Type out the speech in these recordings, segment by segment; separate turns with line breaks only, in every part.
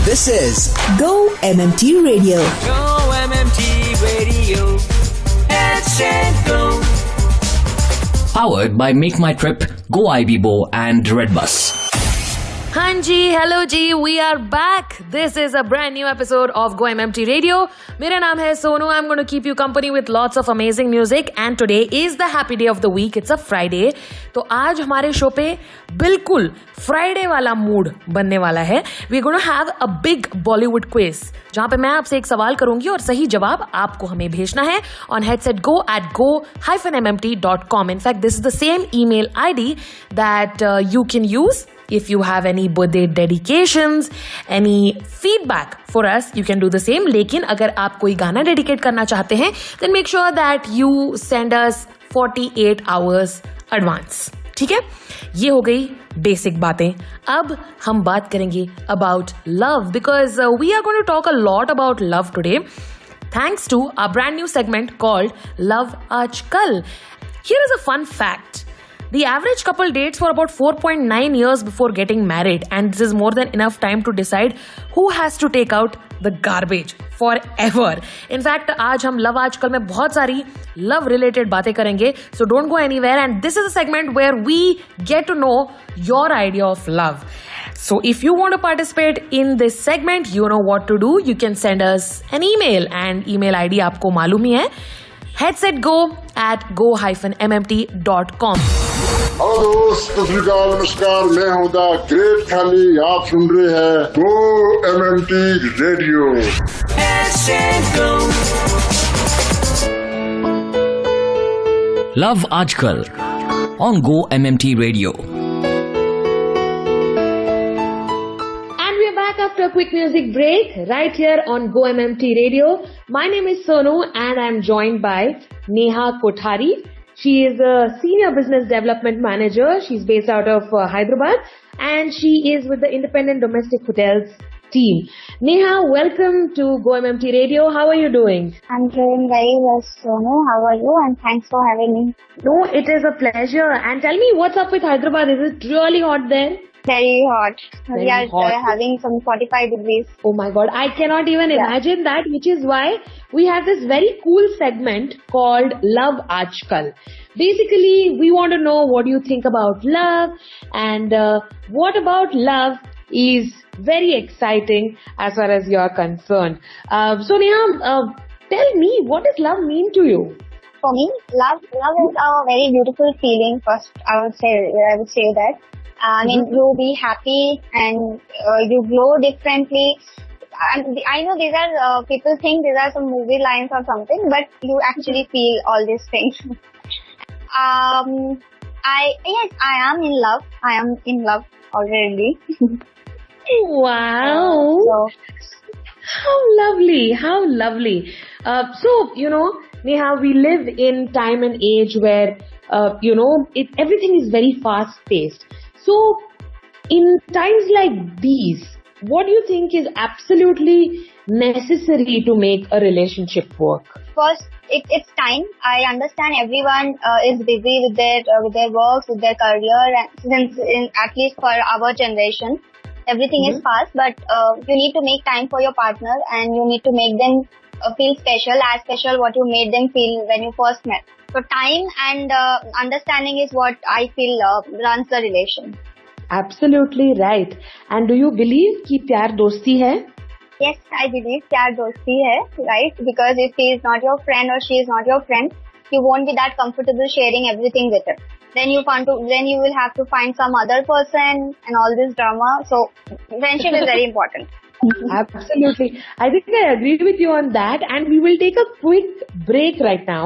This is Go-MMT Radio.
Go-MMT Radio. Let's go.
Powered by Make My Trip, Go IBBO and Redbus.
हाँ जी, hello जी, we are back. This is a brand new episode of GO-MMT radio. मेरा नाम है Sonu. I am going to keep you company with lots of amazing music and today is the happy day of the week. It's a Friday. तो आज हमारे show पे बिल्कुल Friday वाला mood बनने वाला है. We are going to have a big Bollywood quiz जहां पे मैं आपसे एक सवाल करूंगी और सही जवाब आपको हमें भेजना है on headsetgo@go-mmt.com. In fact, this is the same email ID that you can use if you have any birthday dedications, any feedback for us, you can do the same. लेकिन अगर आप कोई गाना डेडिकेट करना चाहते हैं then make sure that you send us 48 hours advance. ठीक है, ये हो गई बेसिक बातें. अब हम बात करेंगे about love because we are going to talk a lot about love today thanks to our brand new segment called Love Aajkal. Here is a fun fact. The average couple dates for about 4.9 years before getting married, and this is more than enough time to decide who has to take out the garbage forever. In fact, आज हम love आजकल में बहुत सारी love related बातें करेंगे. So don't go anywhere, and this is a segment where we get to know your idea of love. So if you want to participate in this segment, you know what to do. You can send us an email, and email ID आपको मालूम ही है, headsetgo@go-mmt.com.
Hello दोस्त, नमस्कार. मैं हूँ the great खाली. आप सुन रहे हैं GO-MMT radio.
Love Aajkal on Go-MMT Radio.
And we are back after a quick music break right here on GO-MMT Radio. My name is Sonu and I am joined by Neha Kothari. She is a senior business development manager. She's based out of Hyderabad and she is with the independent domestic hotels team. Neha, welcome to GO-MMT Radio. How are you doing?
I'm doing very well, Sonu. How are you? And thanks for having me.
No, it is a pleasure. And tell me, what's up with Hyderabad? Is it really hot there?
Very hot. We are having some 45 degrees.
Oh my God, I cannot even imagine that, which is why we have this very cool segment called Love Aajkal. Basically, we want to know what you think about love and what about love is very exciting as far as you're concerned. So Neha, tell me, what does love mean to you?
For me, love is a very beautiful feeling. First, I would say that. I mean, you be happy and you glow differently. And I know these are people think these are some movie lines or something, but you actually feel all these things. I am in love. I am in love already.
Wow! How lovely! How lovely! So Neha, we live in time and age where everything is very fast paced. So, in times like these, what do you think is absolutely necessary to make a relationship work?
First, it's time. I understand everyone is busy with their works, with their career, and since at least for our generation, everything is fast. But you need to make time for your partner, and you need to make them feel special, as special what you made them feel when you first met. So time and understanding is what I feel runs the relation.
Absolutely right. And do you believe कि प्यार दोस्ती है?
Yes, I believe प्यार दोस्ती है, right? Because if he is not your friend or she is not your friend, you won't be that comfortable sharing everything with her. Then you will have to find some other person and all this drama. So friendship is very important.
Absolutely. I think I agree with you on that, and we will take a quick break right now.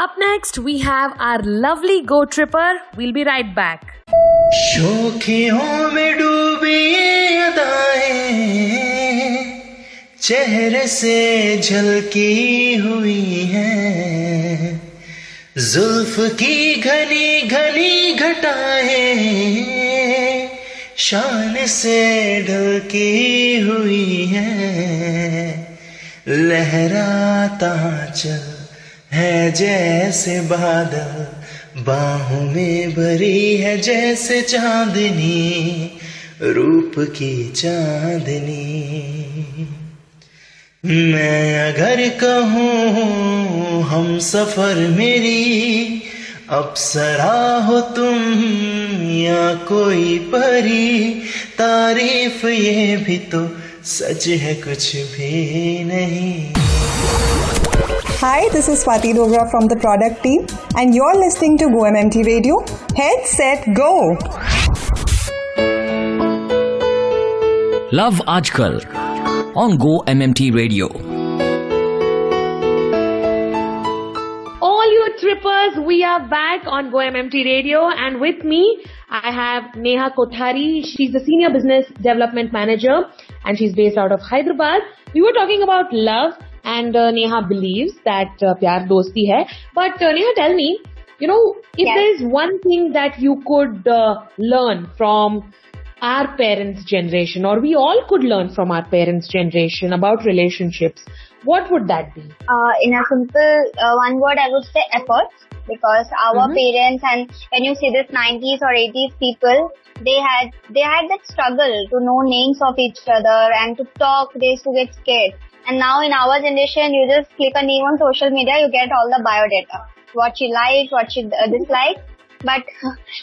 Up next, we have our lovely Go Tripper. We'll be right back.
शोखियों में डूबी अदाएं चेहरे से झलकी हुई हैं, जुल्फ की घनी घनी घटाएं शान से ढलकी हुई हैं, लहराता चल है जैसे बादल, बाहों में भरी है जैसे चांदनी, रूप की चांदनी। मैं अगर कहूँ हम सफर मेरी, अप्सरा हो तुम या कोई परी, तारीफ ये भी तो सच है कुछ भी नहीं।
Hi, this is Swati Dogra from the product team and you're listening to GO-MMT Radio. Head, set, go!
Love Aajkal on GO-MMT Radio.
All you trippers, we are back on GO-MMT Radio, and with me I have Neha Kothari. She's the Senior Business Development Manager and she's based out of Hyderabad. We were talking about love and Neha believes that pyar dosti hai. But Neha, tell me, if there is one thing that you could learn from our parents' generation, or we all could learn from our parents' generation about relationships, what would that be?
In a simple one word, I would say efforts. Because our parents, and when you see this 90s or 80s people, they had that struggle to know names of each other and to talk. They used to get scared. And now in our generation, you just click a name on social media, you get all the biodata. What she liked, what she disliked. But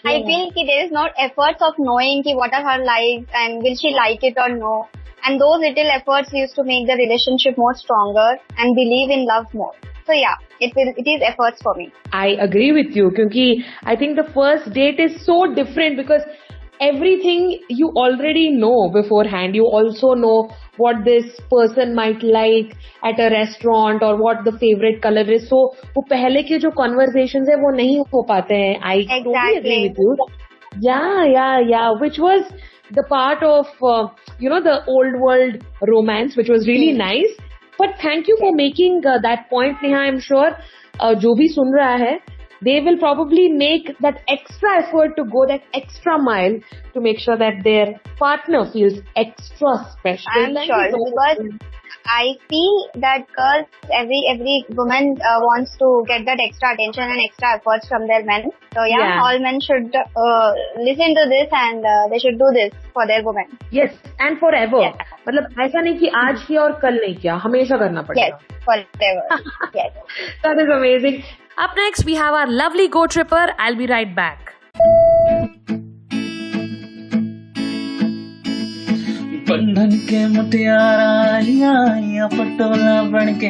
I feel that there is not efforts of knowing what are her likes and will she like it or no. And those little efforts used to make the relationship more stronger and believe in love more. So yeah, it is efforts for me.
I agree with you, because I think the first date is so different because everything you already know beforehand. You also know what this person might like at a restaurant or what the favorite color is. So वो पहले के जो conversations है वो नहीं हो पाते हैं. I totally agree with you. Yeah. Which was the part of the old world romance, which was really nice. But thank you for making that point, Neha. I'm sure जो भी सुन रहा है, they will probably make that extra effort to go that extra mile to make sure that their partner feels extra special.
I'm sure, because I feel that girls, every woman wants to get that extra attention and extra efforts from their men. So all men should listen to this and they should do this for their women.
Yes, and forever. मतलब ऐसा नहीं कि आज किया और कल नहीं किया, हमेशा करना पड़ेगा.
Yes, forever. Yes.
That is amazing. Up next, we have our lovely Go Tripper. I'll be right back.
बंधन के मुटियारा आइया पटोला बनके,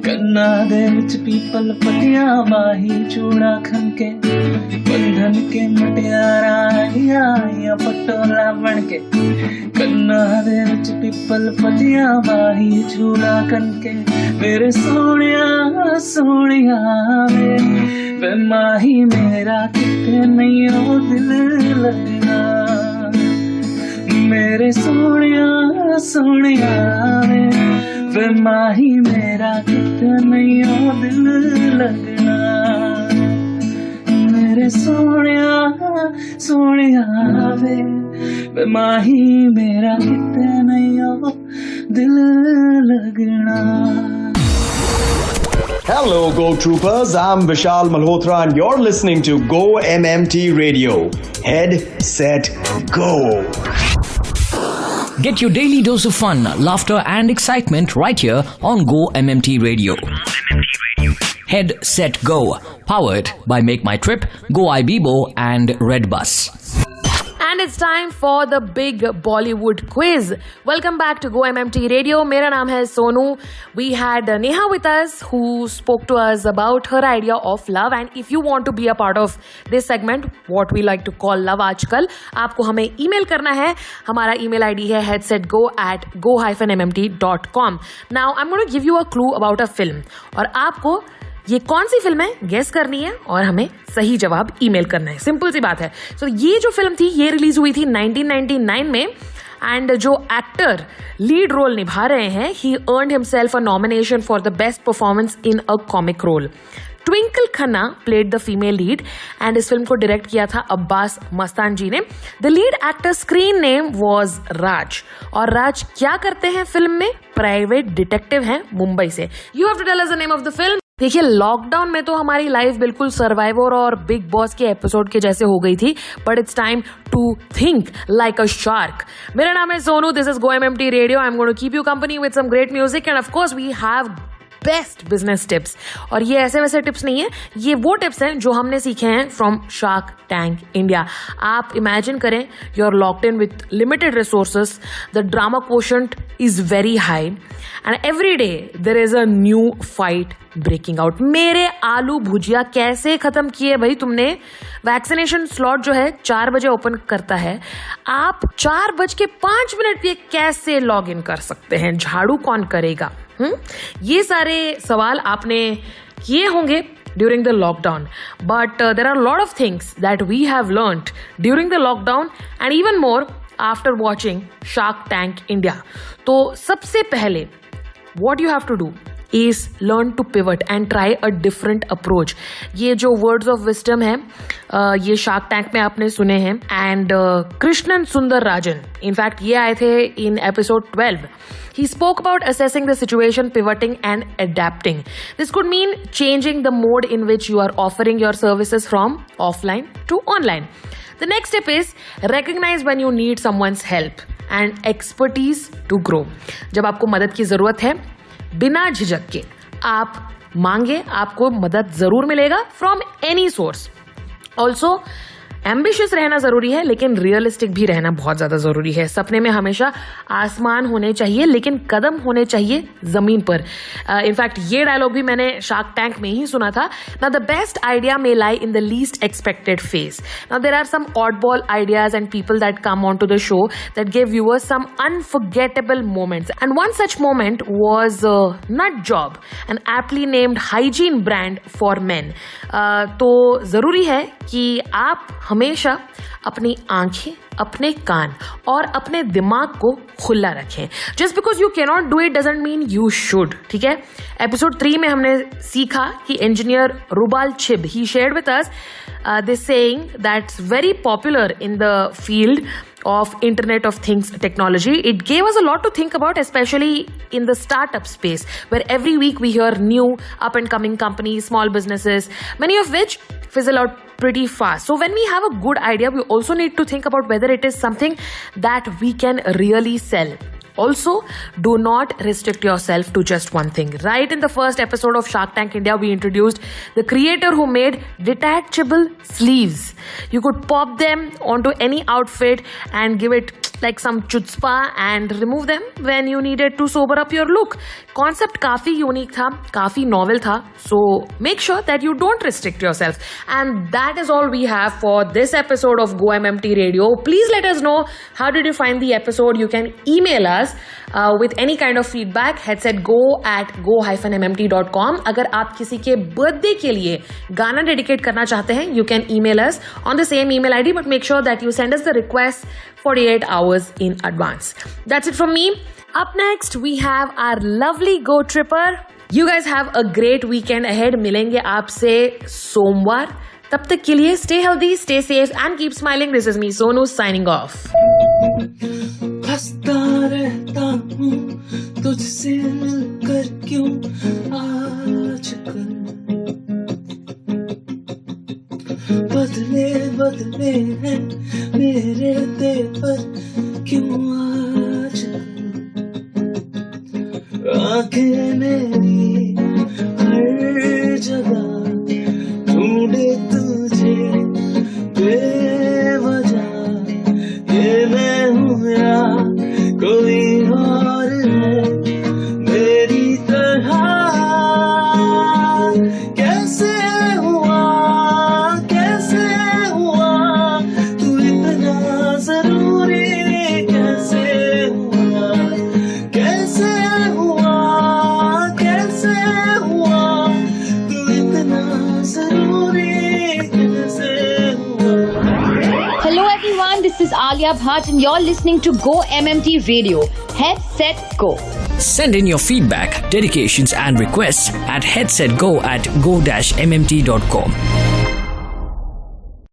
कन्ना दे विच पीपल पतियां बाही चूड़ा खनके। बंधन के मुटियारा आइया पटोला बनके, कन्ना दे विच पीपल पतियां बाही चूड़ा खनके। मेरे सोनिया सोनिया वे माही मेरा किते नहीं ओ दिल लगना। मेरे सोनिया सोनिया वे माही मेरा किते नहीं ओ दिल लगना। मेरे सोनिया सोनिया वे माही मेरा किते नहीं ओ दिल लगना।
Hello, Go Troopers. I'm Vishal Malhotra and you're listening to GO-MMT Radio. Head, set, go.
Get your daily dose of fun, laughter and excitement right here on GO-MMT Radio. Head, set, go. Powered by Make My Trip, Go Ibibo and Red Bus.
And it's time for the big Bollywood quiz. Welcome back to GO-MMT Radio. Mera naam hai Sonu. We had Neha with us who spoke to us about her idea of love. And if you want to be a part of this segment, what we like to call Love Aajkal, आपको हमें email करना है. हमारा email ID है headsetgo@go-mmt.com. Now I'm going to give you a clue about a film. और आपको ये कौन सी फिल्म है गेस करनी है और हमें सही जवाब ईमेल करना है. सिंपल सी बात है. सो ये जो फिल्म थी ये रिलीज हुई थी 1999 में एंड जो एक्टर लीड रोल निभा रहे हैं he earned himself a nomination for the best performance in a comic role. Twinkle Khanna played the female lead and इस फिल्म को डायरेक्ट किया था अब्बास मस्तान जी ने. The lead actor screen name was Raj. और राज क्या करते हैं फिल्म में? प्राइवेट डिटेक्टिव हैं मुंबई से. You have to tell us the name of the film. देखिए, लॉकडाउन में तो हमारी लाइफ बिल्कुल सर्वाइवर और बिग बॉस के एपिसोड के जैसे हो गई थी, but it's time to think like a shark. मेरा नाम है Sonu, this is GO-MMT radio. I am going to keep you company with some great music and of course we have best business tips. और ये ऐसे वैसे tips नहीं है, ये वो टिप्स हैं जो हमने सीखे हैं फ्रॉम शार्क टैंक इंडिया. आप इमेजिन करें, you are locked in with limited resources, the drama quotient is very high and every day there is a new fight breaking out. मेरे आलू भुजिया कैसे खत्म किए भाई तुमने? वैक्सीनेशन स्लॉट जो है 4 बजे ओपन करता है, आप 4:05 पे कैसे लॉग इन कर सकते हैं? झाड़ू कौन करेगा? ये सारे सवाल आपने किए होंगे during the lockdown, but there are a lot of things that we have learned during the lockdown and even more after watching Shark Tank India. तो सबसे पहले what you have to do is learn to pivot and try a different approach. ये जो words of wisdom है, ये shark tank में आपने सुने हैं एंड कृष्णन सुंदर राजन, इनफैक्ट ये आए थे in episode 12. He spoke about assessing the situation, pivoting and adapting. This could mean changing the mode in which you are offering your services from offline to online. The next step is recognize when you need someone's help and expertise to grow. जब आपको मदद की जरूरत है, बिना झिझक के आप मांगे, आपको मदद जरूर मिलेगा from any source. Also ambitious रहना जरूरी है, लेकिन रियलिस्टिक भी रहना बहुत ज्यादा जरूरी है. सपने में हमेशा आसमान होने चाहिए, लेकिन कदम होने चाहिए जमीन पर. इनफैक्ट ये डायलॉग भी मैंने शार्क टैंक में ही सुना था. Now the best idea may lie in the least expected phase. Now there are some oddball ideas and people that come on to the show that give viewers some unforgettable moments. And one such moment was nut job, an aptly named hygiene brand for men. तो जरूरी है कि आप हमेशा अपनी आंखें, अपने कान और अपने दिमाग को खुला रखें. Just because you cannot do it doesn't mean you should. ठीक है. एपिसोड 3 में हमने सीखा कि engineer Rubal Chhib, he shared with us this saying that's very popular in the field of Internet of Things technology. It gave us a lot to think about, especially in the startup space, where every week we hear new up and coming companies, small businesses, many of which fizzle out pretty fast. So when we have a good idea, we also need to think about whether it is something that we can really sell. Also, do not restrict yourself to just one thing. Right in the first episode of Shark Tank India, we introduced the creator who made detachable sleeves. You could pop them onto any outfit and give it like some chutzpah and remove them when you needed to sober up your look. Concept काफी unique था, काफी novel था. So make sure that you don't restrict yourself. And that is all we have for this episode of GO-MMT Radio. Please let us know how did you find the episode. You can email us with any kind of feedback. headsetgo@go-mmt.com. अगर आप किसी के birthday के लिए गाना dedicate करना चाहते हैं, you can email us on the same email ID, but make sure that you send us the request 48 hours in advance. That's it from me. Up next, we have our lovely Go Tripper. You guys have a great weekend ahead. मिलेंगे आपसे सोमवार. तब तक के लिए stay healthy, stay safe and keep smiling. This is me, Sonu, signing off.
हंसता रहता हूँ तुझसे मिलकर क्यों आजकल, बदले बदले हैं मेरे तेवर क्यों आजकल. आंखें मेरी हर जगह ढूंढे तुझे बेवजह. ये मैं हूँ या कोई और है मेरी तरह. कैसे हुआ तू इतना जरूरी, कैसे हुआ तू इतना जरूरी, कैसे हुआ.
Hello everyone, this is Alia Bhatt and you're listening to Go-MMT Radio. Head, set, go.
Send in your feedback, dedications and requests at headsetgo@go-mmt.com.